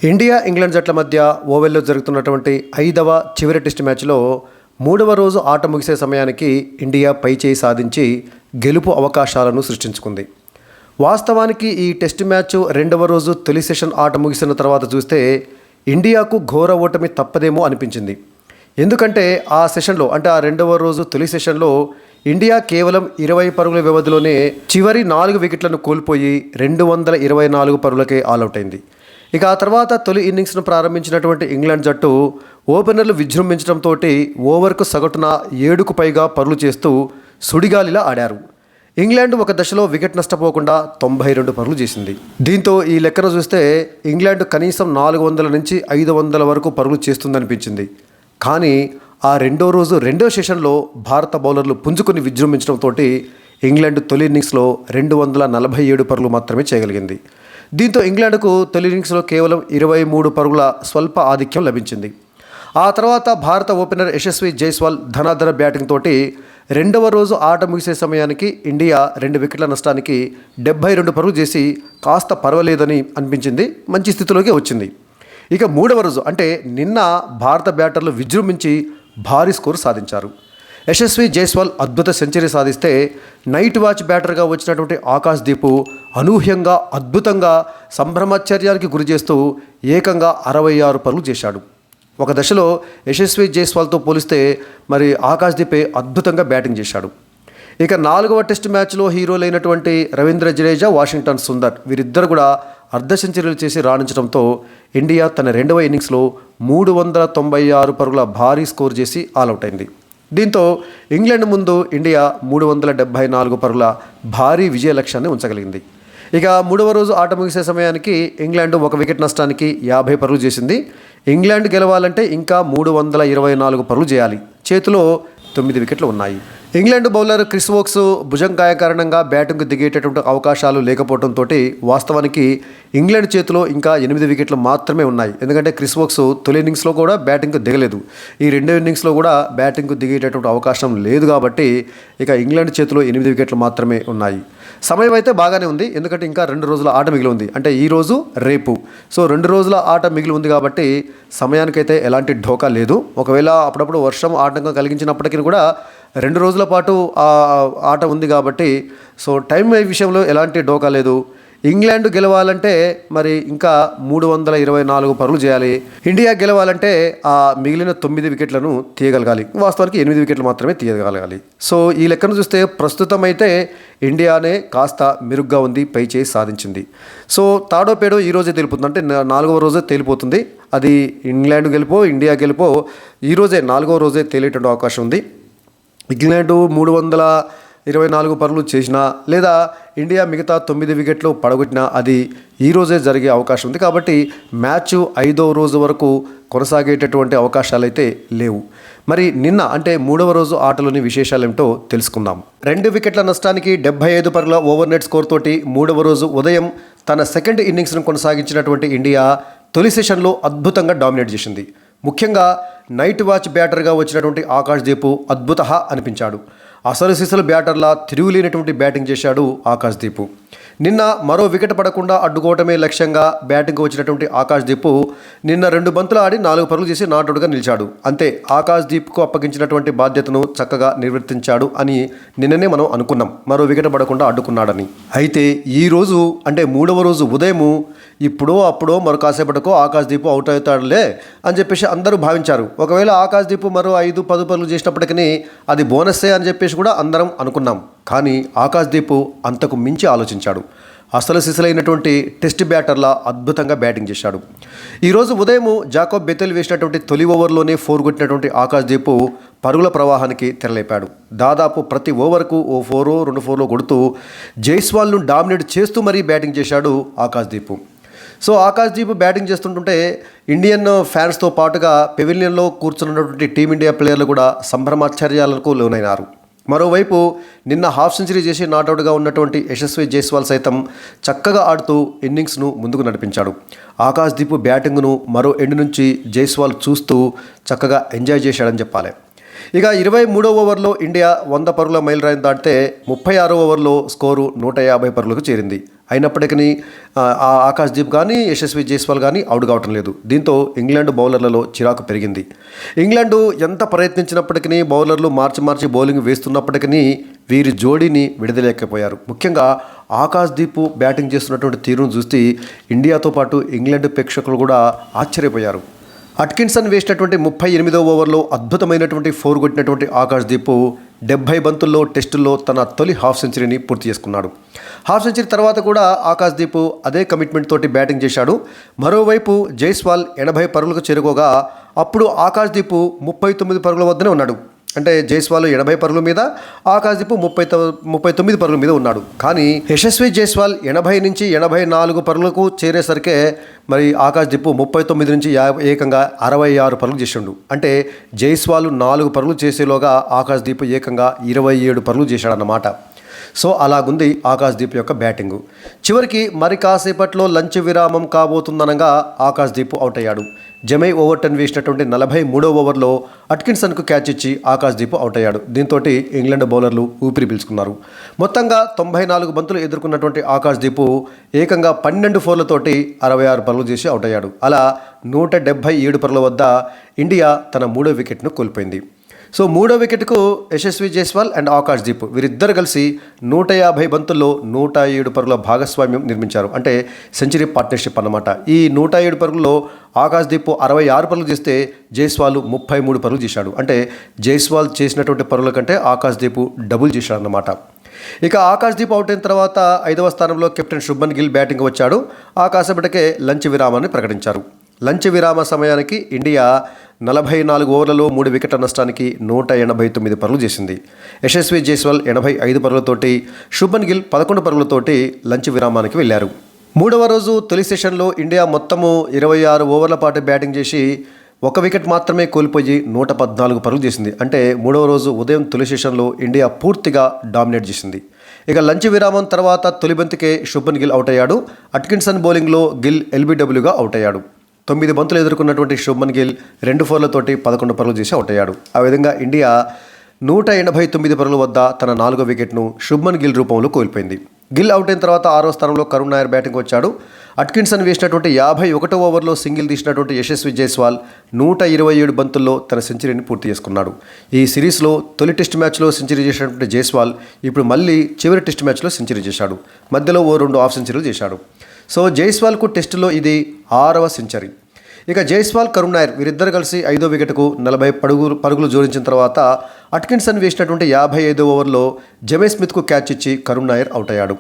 India England జట్ల మధ్య ఓవెల్లో జరుగుతున్నటువంటి 5వ చివరి టెస్ట్ మ్యాచ్లో 3వ రోజు ఆట ముగిసే సమయానికి ఇండియా పైచేయి సాధించి గెలుపు అవకాశాలను సృష్టించుకుంది. వాస్తవానికి ఈ టెస్ట్ మ్యాచ్ 2వ రోజు తొలి సెషన్ ఆట ముగిసిన తర్వాత చూస్తే ఇండియాకు ఘోర ఓటమి తప్పదేమో అనిపించింది. ఎందుకంటే ఆ సెషన్లో అంటే ఆ 2వ రోజు తొలి సెషన్లో ఇండియా కేవలం 20 పరుగుల వ్యవధిలోనే చివరి 4 వికెట్లను కోల్పోయి 224 పరుగులకే ఆల్అవుట్ అయింది. ఇక ఆ తర్వాత తొలి ఇన్నింగ్స్ను ప్రారంభించినటువంటి ఇంగ్లాండ్ జట్టు ఓపెనర్లు విజృంభించడంతో ఓవర్కు సగటున 7కు పైగా పరుగులు చేస్తూ సుడిగాలిలా ఆడారు. ఇంగ్లాండ్ ఒక దశలో వికెట్ నష్టపోకుండా 92 పరుగులు చేసింది. దీంతో ఈ లెక్కన చూస్తే ఇంగ్లాండ్ కనీసం 400 నుంచి 500 వరకు పరుగులు చేస్తుందనిపించింది. కానీ ఆ రెండో సెషన్లో భారత బౌలర్లు పుంజుకొని విజృంభించడంతో ఇంగ్లాండ్ తొలి ఇన్నింగ్స్లో 247 పరుగులు మాత్రమే చేయగలిగింది. దీంతో ఇంగ్లాండ్కు తొలి ఇన్నింగ్స్లో కేవలం 23 పరుగుల స్వల్ప ఆధిక్యం లభించింది. ఆ తర్వాత భారత ఓపెనర్ యశస్వి జైస్వాల్ ధనాధన బ్యాటింగ్ తోటి 2వ రోజు ఆట ముగిసే సమయానికి ఇండియా 2 వికెట్ల నష్టానికి 72 పరుగులు చేసి కాస్త పర్వాలేదని అనిపించింది, మంచి స్థితిలోకి వచ్చింది. ఇక 3వ రోజు అంటే నిన్న భారత బ్యాటర్లు విజృంభించి భారీ స్కోరు సాధించారు. యశస్వి జైస్వాల్ అద్భుత సెంచరీ సాధిస్తే నైట్ వాచ్ బ్యాటర్గా వచ్చినటువంటి ఆకాశ్దీప్ అనూహ్యంగా అద్భుతంగా సంభ్రమాశ్చర్యానికి గురి చేస్తూ ఏకంగా 66 పరుగులు చేశాడు. ఒక దశలో యశస్వి జైస్వాల్తో పోలిస్తే మరి ఆకాశ్దీపే అద్భుతంగా బ్యాటింగ్ చేశాడు. ఇక 4వ టెస్ట్ మ్యాచ్లో హీరోలైనటువంటి రవీంద్ర జడేజా, వాషింగ్టన్ సుందర్ వీరిద్దరు కూడా అర్ధ సెంచరీలు చేసి రాణించడంతో ఇండియా తన 2వ ఇన్నింగ్స్లో 396 పరుగుల భారీ స్కోర్ చేసి ఆల్అవుట్ అయింది. దీంతో ఇంగ్లాండ్ ముందు ఇండియా 374 పరుగుల భారీ విజయ లక్ష్యాన్ని ఉంచగలిగింది. ఇక 3వ రోజు ఆట ముగిసే సమయానికి ఇంగ్లాండ్ 1 వికెట్ నష్టానికి 50 పరుగులు చేసింది. ఇంగ్లాండ్ గెలవాలంటే ఇంకా 324 పరుగులు చేయాలి. చేతిలో 9 వికెట్లు ఉన్నాయి. ఇంగ్లాండ్ బౌలర్ క్రిస్ వోక్స్ భుజం గాయ కారణంగా బ్యాటింగ్కు దిగేటటువంటి అవకాశాలు లేకపోవడంతో వాస్తవానికి ఇంగ్లాండ్ చేతిలో ఇంకా 8 వికెట్లు మాత్రమే ఉన్నాయి. ఎందుకంటే క్రిస్ వోక్స్ తొలి ఇన్నింగ్స్లో కూడా బ్యాటింగ్కు దిగలేదు, ఈ 2వ ఇన్నింగ్స్లో కూడా బ్యాటింగ్కు దిగేటటువంటి అవకాశం లేదు కాబట్టి ఇక ఇంగ్లాండ్ చేతిలో 8 వికెట్లు మాత్రమే ఉన్నాయి. సమయం అయితే బాగానే ఉంది, ఎందుకంటే ఇంకా 2 రోజుల ఆట మిగిలి ఉంది, అంటే ఈ రోజు రేపు. సో 2 రోజుల ఆట మిగిలి ఉంది కాబట్టి సమయానికైతే ఎలాంటి ఢోకా లేదు. ఒకవేళ అప్పుడప్పుడు వర్షం ఆటంకం కలిగించినప్పటికీ కూడా 2 రోజుల పాటు ఆట ఉంది కాబట్టి సో టైం విషయంలో ఎలాంటి ఢోకా లేదు. ఇంగ్లాండ్ గెలవాలంటే మరి ఇంకా 324 పరుగులు చేయాలి. ఇండియా గెలవాలంటే ఆ మిగిలిన 9 వికెట్లను తీయగలగాలి. వాస్తవానికి 8 వికెట్లు మాత్రమే తీయగలగాలి. సో ఈ లెక్కను చూస్తే ప్రస్తుతం అయితే ఇండియానే కాస్త మెరుగ్గా ఉంది, పై చేయి సాధించింది. సో తాడో పేడో ఈ రోజే తెలిపోతుంది, అంటే 4వ రోజే తేలిపోతుంది. అది ఇంగ్లాండ్ గెలిపో ఇండియా గెలిపో ఈ రోజే 4వ రోజే తేలేటువంటి అవకాశం ఉంది. ఇంగ్లాండ్ 324 పరుగులు చేసినా లేదా ఇండియా మిగతా 9 వికెట్లు పడగొట్టినా అది ఈ రోజే జరిగే అవకాశం ఉంది. కాబట్టి మ్యాచ్ 5వ రోజు వరకు కొనసాగేటటువంటి అవకాశాలు అయితే లేవు. మరి నిన్న అంటే 3వ రోజు ఆటలోని విశేషాలు ఏమిటో తెలుసుకుందాం. 2 వికెట్ల నష్టానికి 75 పరుగుల ఓవర్ నెట్ స్కోర్ తోటి 3వ రోజు ఉదయం తన సెకండ్ ఇన్నింగ్స్ను కొనసాగించినటువంటి ఇండియా తొలి సెషన్లో అద్భుతంగా డామినేట్ చేసింది. ముఖ్యంగా నైట్ వాచ్ బ్యాటర్గా వచ్చినటువంటి ఆకాశ్దీప్ అద్భుత అనిపించాడు. అసలు సిసలు బ్యాటర్లా తిరుగులేనటువంటి బ్యాటింగ్ చేశాడు ఆకాశ్దీప్. నిన్న మరో వికెట్ పడకుండా అడ్డుకోవటమే లక్ష్యంగా బ్యాటింగ్కి వచ్చినటువంటి ఆకాశ్దీప్ నిన్న 2 బంతులు ఆడి 4 పరుగులు చేసి నాట్అవుట్గా నిలిచాడు. అంతే, ఆకాశ్దీప్కు అప్పగించినటువంటి బాధ్యతను చక్కగా నిర్వర్తించాడు అని నిన్ననే మనం అనుకున్నాం, మరో వికెట్ పడకుండా అడ్డుకున్నాడని. అయితే ఈ రోజు అంటే 3వ రోజు ఉదయము ఇప్పుడో అప్పుడో మరో కాసేపటికో ఆకాశ్దీప్ అవుట్ అవుతాడులే అని చెప్పేసి అందరూ భావించారు. ఒకవేళ ఆకాశ్దీప్ మరో 5-10 పరుగులు చేసినప్పటికీ అది బోనస్సే అని చెప్పేసి కూడా అందరం అనుకున్నాం. కానీ ఆకాశ్దీప్ అంతకు మించి ఆలోచించాడు. అసలు సిసలైనటువంటి టెస్ట్ బ్యాటర్లా అద్భుతంగా బ్యాటింగ్ చేశాడు. ఈరోజు ఉదయం జాకోబ్ బెథెల్ వేసినటువంటి తొలి ఓవర్లోనే 4 కొట్టినటువంటి ఆకాశ్దీప్ పరుగుల ప్రవాహానికి తెరలేపాడు. దాదాపు ప్రతి ఓవర్కు ఓ 4, 2 4 కొడుతూ జైస్వాల్ను డామినేట్ చేస్తూ మరీ బ్యాటింగ్ చేశాడు ఆకాశ్దీప్. సో ఆకాశ్దీప్ బ్యాటింగ్ చేస్తుంటుంటే ఇండియన్ ఫ్యాన్స్తో పాటుగా పెవిలియన్లో కూర్చున్నటువంటి టీమిండియా ప్లేయర్లు కూడా సంభ్రమాశ్చర్యాలకు లోనైనారు. మరోవైపు నిన్న హాఫ్ సెంచరీ చేసి నాట్అవుట్గా ఉన్నటువంటి యశస్వి జైస్వాల్ సైతం చక్కగా ఆడుతూ ఇన్నింగ్స్ను ముందుకు నడిపించాడు. ఆకాశ్దీప్ బ్యాటింగ్ను మరో ఎండ్ నుంచి జైస్వాల్ చూస్తూ చక్కగా ఎంజాయ్ చేశాడని చెప్పాలి. ఇక 23వ ఓవర్లో ఇండియా 100 పరుగుల మైలురాయిని దాటితే 36వ ఓవర్లో స్కోరు 150 పరుగులకు చేరింది. అయినప్పటికీ ఆకాశ్దీప్ కానీ యశస్వి జైస్వాల్ కానీ అవుట్ కావటం లేదు. దీంతో ఇంగ్లాండ్ బౌలర్లలో చిరాకు పెరిగింది. ఇంగ్లాండ్ ఎంత ప్రయత్నించినప్పటికీ బౌలర్లు మార్చి బౌలింగ్ వేస్తున్నప్పటికీ వీరి జోడీని విడదలేకపోయారు. ముఖ్యంగా ఆకాశ్దీప్ బ్యాటింగ్ చేస్తున్నటువంటి తీరును చూసి ఇండియాతో పాటు ఇంగ్లాండ్ ప్రేక్షకులు కూడా ఆశ్చర్యపోయారు. అట్కిన్సన్ వేసినటువంటి 38వ ఓవర్లో అద్భుతమైనటువంటి 4 కొట్టినటువంటి ఆకాశ్దీప్ 70 బంతుల్లో టెస్టుల్లో తన తొలి హాఫ్ సెంచరీని పూర్తి చేసుకున్నాడు. హాఫ్ సెంచరీ తర్వాత కూడా ఆకాశ్దీప్ అదే కమిట్మెంట్ తోటి బ్యాటింగ్ చేశాడు. మరోవైపు జైస్వాల్ 80 పరుగులకు చేరుకోగా అప్పుడు ఆకాశ్దీప్ 39 పరుగుల వద్దనే ఉన్నాడు. అంటే జైస్వాల్ 80 పరుగుల మీద, ఆకాశ్దీప్ 39 పరుగుల మీద ఉన్నాడు. కానీ యశస్వి జైస్వాల్ 80 నుంచి 84 పరుగులకు చేరేసరికే మరి ఆకాశ్దీప్ 39 నుంచి ఏకంగా 66 పరుగులు చేసిండు. అంటే జైస్వాల్ 4 పరుగులు చేసేలోగా ఆకాశ్దీప్ ఏకంగా 27 పరుగులు చేశాడన్నమాట. సో అలాగుంది ఆకాశ్దీప్ యొక్క బ్యాటింగు. చివరికి మరి కాసేపట్లో లంచ్ విరామం కాబోతుందనగా ఆకాశ్దీప్ అవుట్ అయ్యాడు. జమై ఓవర్టన్ వేసినటువంటి 43వ ఓవర్లో అట్కిన్సన్కు క్యాచ్ ఇచ్చి ఆకాశ్దీప్ అవుట్ అయ్యాడు. దీంతో ఇంగ్లాండ్ బౌలర్లు ఊపిరి పీల్చుకున్నారు. మొత్తంగా 94 బంతులు ఎదుర్కొన్నటువంటి ఆకాశ్దీప్ ఏకంగా 12 ఫోర్లతోటి 66 పరుగులు చేసి అవుట్ అయ్యాడు. అలా 177 పరుగుల వద్ద ఇండియా తన 3వ వికెట్ను కోల్పోయింది. సో 3వ వికెట్కు యశస్వి జైస్వాల్ అండ్ ఆకాశ్దీప్ వీరిద్దరు కలిసి 150 బంతుల్లో 107 పరుగుల భాగస్వామ్యం నిర్మించారు. అంటే సెంచరీ పార్ట్నర్షిప్ అన్నమాట. ఈ 107 పరుగుల్లో ఆకాశ్దీప్ 66 పరుగులు చేస్తే జైస్వాల్ 33 పరుగులు చేశాడు. అంటే జైస్వాల్ చేసినటువంటి పరుగుల కంటే ఆకాశ్దీప్ డబుల్ చేశాడు అన్నమాట. ఇక ఆకాశ్దీప్ అవుట్ అయిన తర్వాత 5వ స్థానంలో కెప్టెన్ శుభ్మన్ గిల్ బ్యాటింగ్ వచ్చాడు. ఆ కాసేపటికే లంచ్ విరామాన్ని ప్రకటించారు. లంచ్ విరామ సమయానికి ఇండియా 44 ఓవర్లలో 3 వికెట్ల నష్టానికి 189 పరుగులు చేసింది. యశస్వి జైస్వాల్ 85 పరుగులతోటి, శుభ్మన్ గిల్ 11 పరుగులతోటి లంచ్ విరామానికి వెళ్లారు. 3వ రోజు తొలి సెషన్లో ఇండియా మొత్తము 26 ఓవర్ల పాటు బ్యాటింగ్ చేసి 1 వికెట్ మాత్రమే కోల్పోయి 114 పరుగులు చేసింది. అంటే 3వ రోజు ఉదయం తొలి సెషన్లో ఇండియా పూర్తిగా డామినేట్ చేసింది. ఇక లంచ్ విరామం తర్వాత తొలి బంతికే శుభ్మన్ గిల్ అవుట్ అయ్యాడు. అట్కిన్సన్ బౌలింగ్లో గిల్ ఎల్బీడబ్ల్యూగా అవుట్ అయ్యాడు. 9 బంతులు ఎదుర్కొన్నటువంటి శుభ్మన్ గిల్ 2 ఫోర్లతోటి 11 పరుగులు చేసి అవుట్ అయ్యాడు. ఆ విధంగా ఇండియా 189 పరుగుల వద్ద తన 4వ వికెట్ను శుభ్మన్ గిల్ రూపంలో కోల్పోయింది. గిల్ అవుట్ అయిన తర్వాత 6వ స్థానంలో కరుణ్ నాయర్ బ్యాటింగ్ వచ్చాడు. అట్కిన్సన్ వేసినటువంటి 51వ ఓవర్లో సింగిల్ తీసినటువంటి యశస్వి జైస్వాల్ 127 బంతుల్లో తన సెంచరీని పూర్తి చేసుకున్నాడు. ఈ సిరీస్లో తొలి టెస్ట్ మ్యాచ్లో సెంచరీ చేసినటువంటి జైస్వాల్ ఇప్పుడు మళ్ళీ చివరి టెస్ట్ మ్యాచ్లో సెంచరీ చేశాడు. మధ్యలో 2 హాఫ్ సెంచరీలు చేశాడు. సో జైస్వాల్కు టెస్టులో ఇది 6వ సెంచరీ. ఇక జైస్వాల్, కరుణ్ నాయర్ వీరిద్దరు కలిసి 5వ వికెట్కు 40 పరుగులు జోడించిన తర్వాత అట్కిన్సన్ వేసినటువంటి 55వ ఓవర్లో జమే స్మిత్కు క్యాచ్ ఇచ్చి కరుణ్ నాయర్ అవుట్ అయ్యాడు.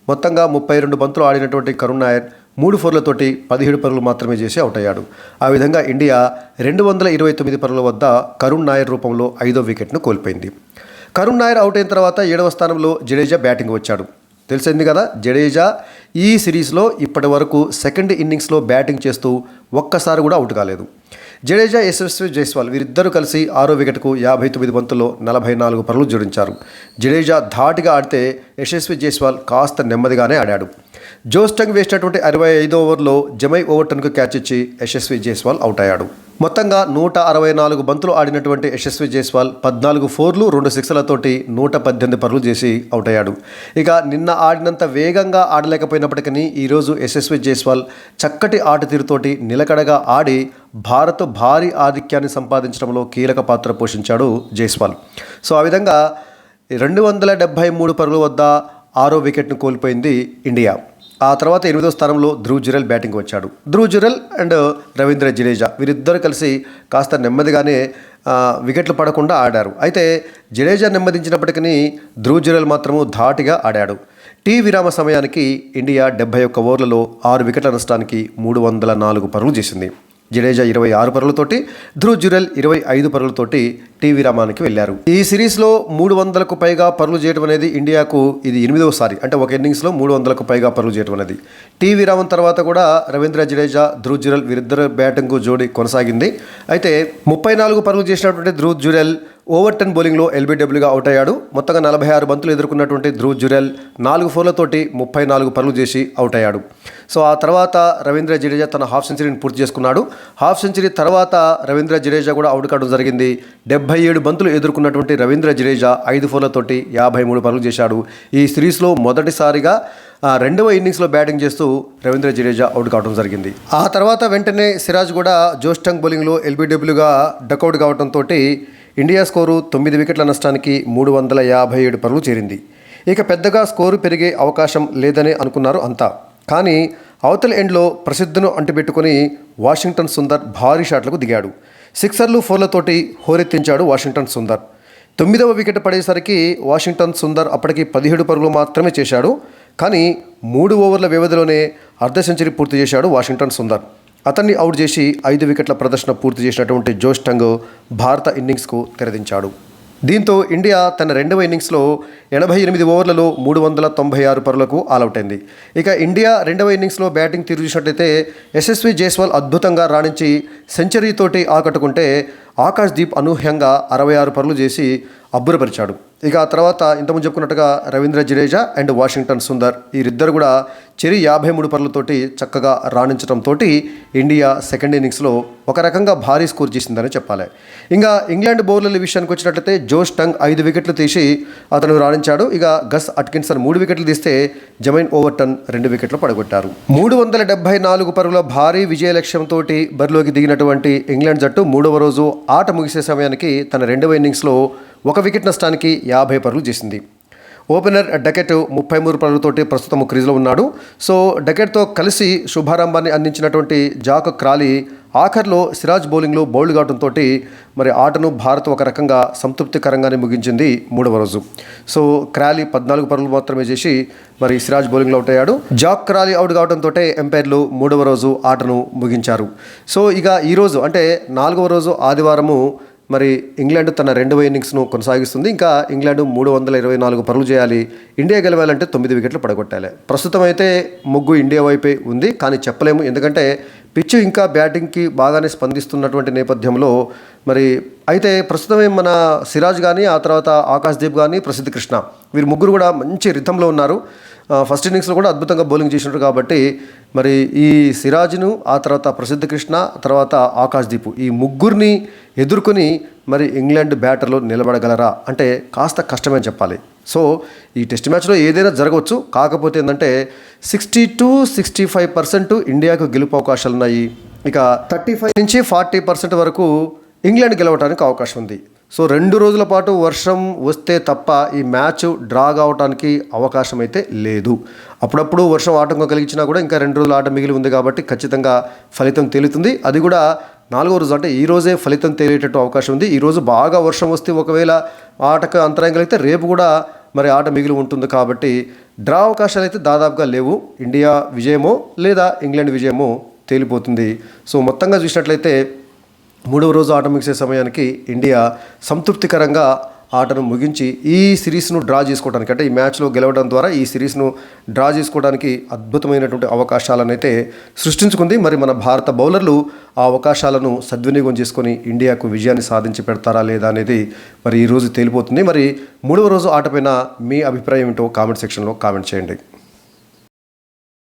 మొత్తంగా 32 బంతులు ఆడినటువంటి కరుణ్ నాయర్ 3 ఫోర్లతోటి 17 పరుగులు మాత్రమే చేసి అవుట్ అయ్యాడు. ఆ విధంగా ఇండియా 229 పరుగుల వద్ద కరుణ్ నాయర్ రూపంలో 5వ వికెట్ను కోల్పోయింది. కరుణ్ నాయర్ అవుట్ అయిన తర్వాత 7వ స్థానంలో జడేజా బ్యాటింగ్ వచ్చాడు. తెలిసింది కదా, జడేజా ఈ సిరీస్లో ఇప్పటి వరకు సెకండ్ ఇన్నింగ్స్లో బ్యాటింగ్ చేస్తూ ఒక్కసారి కూడా అవుట్ కాలేదు. జడేజా, యశస్వి జైస్వాల్ వీరిద్దరూ కలిసి 6వ వికెట్కు 59 బంతుల్లో 44 పరుగులు జోడించారు. జడేజా ధాటిగా ఆడితే యశస్వి జైస్వాల్ కాస్త నెమ్మదిగానే ఆడాడు. జోస్టంగ్ వేసినటువంటి 65వ ఓవర్లో జమై ఓవర్టన్కు క్యాచ్ ఇచ్చి యశస్వి జైస్వాల్ అవుట్ అయ్యాడు. మొత్తంగా 164 బంతులు ఆడినటువంటి యశస్వి జైస్వాల్ 14 ఫోర్లు 2 సిక్స్లతోటి 118 పరుగులు చేసి అవుట్ అయ్యాడు. ఇక నిన్న ఆడినంత వేగంగా ఆడలేకపోయినప్పటికీ ఈరోజు యశస్వి జైస్వాల్ చక్కటి ఆట తీరుతోటి నిలకడగా ఆడి భారత్ భారీ ఆధిక్యాన్ని సంపాదించడంలో కీలక పాత్ర పోషించాడు జైస్వాల్. సో ఆ విధంగా 273 పరుగుల వద్ద 6వ వికెట్ను కోల్పోయింది ఇండియా. ఆ తర్వాత 8వ స్థానంలో ధ్రువ్ జురెల్ బ్యాటింగ్ వచ్చాడు. ధ్రువ్ జురెల్ అండ్ రవీంద్ర జడేజా వీరిద్దరు కలిసి కాస్త నెమ్మదిగానే వికెట్లు పడకుండా ఆడారు. అయితే జడేజా నెమ్మదించినప్పటికీ ధ్రువ్ జురెల్ మాత్రము ధాటిగా ఆడాడు. టీ విరామ సమయానికి ఇండియా 71 ఓవర్లలో 6 వికెట్ల నష్టానికి 304 పరుగులు చేసింది. జడేజా 26 పరుగులతోటి, ధ్రువ్ జురెల్ 25 పరుగులతోటి టీ విరామానికి వెళ్లారు. ఈ సిరీస్లో 300కు పైగా పరుగులు చేయడం అనేది ఇండియాకు ఇది 8వసారి. అంటే ఒక ఇన్నింగ్స్లో 300కు పైగా పరుగులు చేయడం అనేది. టీ విరామం తర్వాత కూడా రవీంద్ర జడేజా, ధ్రువ్ జురెల్ వీరిద్దరు బ్యాటింగ్ జోడీ కొనసాగింది. అయితే 34 పరుగులు చేసినటువంటి ధ్రువ్ జురెల్ ఓవర్ 10 బౌలింగ్లో ఎల్బీడబ్ల్యూగా అవుట్ అయ్యాడు. మొత్తంగా 46 బంతులు ఎదుర్కొన్నటువంటి ధ్రువ్ జురెల్ 4 ఫోర్లతోటి 34 పరుగులు చేసి అవుట్ అయ్యాడు. సో ఆ తర్వాత రవీంద్ర జడేజా తన హాఫ్ సెంచరీని పూర్తి చేసుకున్నాడు. హాఫ్ సెంచరీ తర్వాత రవీంద్ర జడేజా కూడా అవుట్ కావడం జరిగింది. 77 బంతులు ఎదుర్కొన్నటువంటి రవీంద్ర జడేజా 5 ఫోర్లతోటి 53 పరుగులు చేశాడు. ఈ సిరీస్లో మొదటిసారిగా రెండవ ఇన్నింగ్స్లో బ్యాటింగ్ చేస్తూ రవీంద్ర జడేజా అవుట్ కావడం జరిగింది. ఆ తర్వాత వెంటనే సిరాజ్ కూడా జోష్ టంగ్ బౌలింగ్లో ఎల్బీడబ్ల్యూగా డకౌట్ కావడంతో ఇండియా స్కోరు 9 వికెట్ల నష్టానికి 357 పరుగులు చేరింది. ఇక పెద్దగా స్కోరు పెరిగే అవకాశం లేదని అనుకున్నారు అంతా. కానీ అవతల ఎండ్లో ప్రసిద్ధును అంటిపెట్టుకుని వాషింగ్టన్ సుందర్ భారీ షాట్లకు దిగాడు. సిక్సర్లు ఫోర్లతోటి హోరెత్తించాడు వాషింగ్టన్ సుందర్. 9వ వికెట్ పడేసరికి వాషింగ్టన్ సుందర్ అప్పటికి 17 పరుగులు మాత్రమే చేశాడు. కానీ 3 ఓవర్ల వ్యవధిలోనే అర్ధ సెంచరీ పూర్తి చేశాడు వాషింగ్టన్ సుందర్. అతన్ని అవుట్ చేసి 5 వికెట్ల ప్రదర్శన పూర్తి చేసినటువంటి జోష్ టంగ్ భారత ఇన్నింగ్స్కు తెరదించాడు. దీంతో ఇండియా తన రెండవ ఇన్నింగ్స్లో 88 ఓవర్లలో 396 పరుగులకు ఆల్అవుట్ అయింది. ఇక ఇండియా రెండవ ఇన్నింగ్స్లో బ్యాటింగ్ తీరు చూసినట్లయితే యశస్వి జైస్వాల్ అద్భుతంగా రాణించి సెంచరీతోటి ఆకట్టుకుంటే ఆకాశ్దీప్ అనూహ్యంగా 66 పరుగులు చేసి అబ్బురపరిచాడు. ఇక ఆ తర్వాత ఇంతకుముందు చెప్పుకున్నట్టుగా రవీంద్ర జడేజా అండ్ వాషింగ్టన్ సుందర్ వీరిద్దరు కూడా చెరి 53 పరుగులతోటి చక్కగా రాణించడంతో ఇండియా సెకండ్ ఇన్నింగ్స్లో ఒక రకంగా భారీ స్కోర్ చేసిందని చెప్పాలి. ఇంకా ఇంగ్లాండ్ బౌలర్ల విషయానికి వచ్చినట్లయితే జోష్ టంగ్ 5 వికెట్లు తీసి అతను రాణించాడు. ఇక గస్ అట్కిన్సన్ 3 వికెట్లు తీస్తే జమైన్ ఓవర్టన్ 2 వికెట్లు పడగొట్టారు. 374 పరుగుల భారీ విజయ లక్ష్యంతో బరిలోకి దిగినటువంటి ఇంగ్లాండ్ జట్టు 3వ రోజు ఆట ముగిసే సమయానికి తన రెండవ ఇన్నింగ్స్లో 1 వికెట్ నష్టానికి 50 పరుగులు చేసింది. ఓపెనర్ డకెట్ 33 పరుగులతోటి ప్రస్తుతం క్రీజ్లో ఉన్నాడు. సో డకెట్తో కలిసి శుభారంభాన్ని అందించినటువంటి జాక్ క్రాలీ ఆఖర్లో సిరాజ్ బౌలింగ్లో బౌల్డ్ కావడంతో మరి ఆటను భారత్ ఒక రకంగా సంతృప్తికరంగానే ముగించింది 3వ రోజు. సో క్రాలీ 14 పరుగులు మాత్రమే చేసి మరి సిరాజ్ బౌలింగ్లో అవుట్ అయ్యాడు. జాక్ క్రాలీ అవుట్ కావడంతో ఎంపైర్లు 3వ రోజు ఆటను ముగించారు. సో ఇక ఈరోజు అంటే 4వ రోజు ఆదివారము మరి ఇంగ్లాండ్ తన రెండవ ఇన్నింగ్స్ను కొనసాగిస్తుంది. ఇంకా ఇంగ్లాండ్ 324 పరుగులు చేయాలి. ఇండియా గెలవాలంటే 9 వికెట్లు పడగొట్టాలి. ప్రస్తుతం అయితే మొగ్గు ఇండియా వైపే ఉంది, కానీ చెప్పలేము. ఎందుకంటే పిచ్ ఇంకా బ్యాటింగ్కి బాగానే స్పందిస్తున్నటువంటి నేపథ్యంలో మరి అయితే ప్రస్తుతమే మన సిరాజ్ కానీ ఆ తర్వాత ఆకాశ్దీప్ కానీ ప్రసిద్ధ్ కృష్ణ వీరు ముగ్గురు కూడా మంచి రిథంలో ఉన్నారు. ఫస్ట్ ఇన్నింగ్స్లో కూడా అద్భుతంగా బౌలింగ్ చేసినారు. కాబట్టి మరి ఈ సిరాజ్ను ఆ తర్వాత ప్రసిద్ధ్ కృష్ణ తర్వాత ఆకాశ్దీప్ ఈ ముగ్గురిని ఎదుర్కొని మరి ఇంగ్లాండ్ బ్యాటర్లు నిలబడగలరా అంటే కాస్త కష్టమే చెప్పాలి. సో ఈ టెస్ట్ మ్యాచ్లో ఏదైనా జరగవచ్చు. కాకపోతే ఏంటంటే 60-65% ఇండియాకు గెలుపు అవకాశాలు ఉన్నాయి. ఇక 35 నుంచి 40% వరకు ఇంగ్లాండ్ గెలవడానికి అవకాశం ఉంది. సో 2 రోజుల పాటు వర్షం వస్తే తప్ప ఈ మ్యాచ్ డ్రా కావడానికి అవకాశం అయితే లేదు. అప్పుడప్పుడు వర్షం ఆటంకం కలిగించినా కూడా ఇంకా 2 రోజుల ఆట మిగిలి ఉంది కాబట్టి ఖచ్చితంగా ఫలితం తేలుతుంది. అది కూడా 4వ రోజు అంటే ఈ రోజే ఫలితం తేలేటట్టు అవకాశం ఉంది. ఈరోజు బాగా వర్షం వస్తే ఒకవేళ ఆటకు అంతరాయం కలిగితే రేపు కూడా మరి ఆట మిగిలి ఉంటుంది. కాబట్టి డ్రా అవకాశాలు అయితే దాదాపుగా లేవు. ఇండియా విజయమో లేదా ఇంగ్లాండ్ విజయమో తేలిపోతుంది. సో మొత్తంగా చూసినట్లయితే 3వ రోజు ఆట ముగిసే సమయానికి ఇండియా సంతృప్తికరంగా ఆటను ముగించి ఈ సిరీస్ను డ్రా చేసుకోవడానికి అంటే ఈ మ్యాచ్లో గెలవడం ద్వారా ఈ సిరీస్ను డ్రా చేసుకోవడానికి అద్భుతమైనటువంటి అవకాశాలను అయితే సృష్టించుకుంది. మరి మన భారత బౌలర్లు ఆ అవకాశాలను సద్వినియోగం చేసుకొని ఇండియాకు విజయాన్ని సాధించి పెడతారా లేదా అనేది మరి ఈరోజు తేలిపోతుంది. మరి 3వ రోజు ఆటపైన మీ అభిప్రాయం ఏంటో కామెంట్ సెక్షన్లో కామెంట్ చేయండి.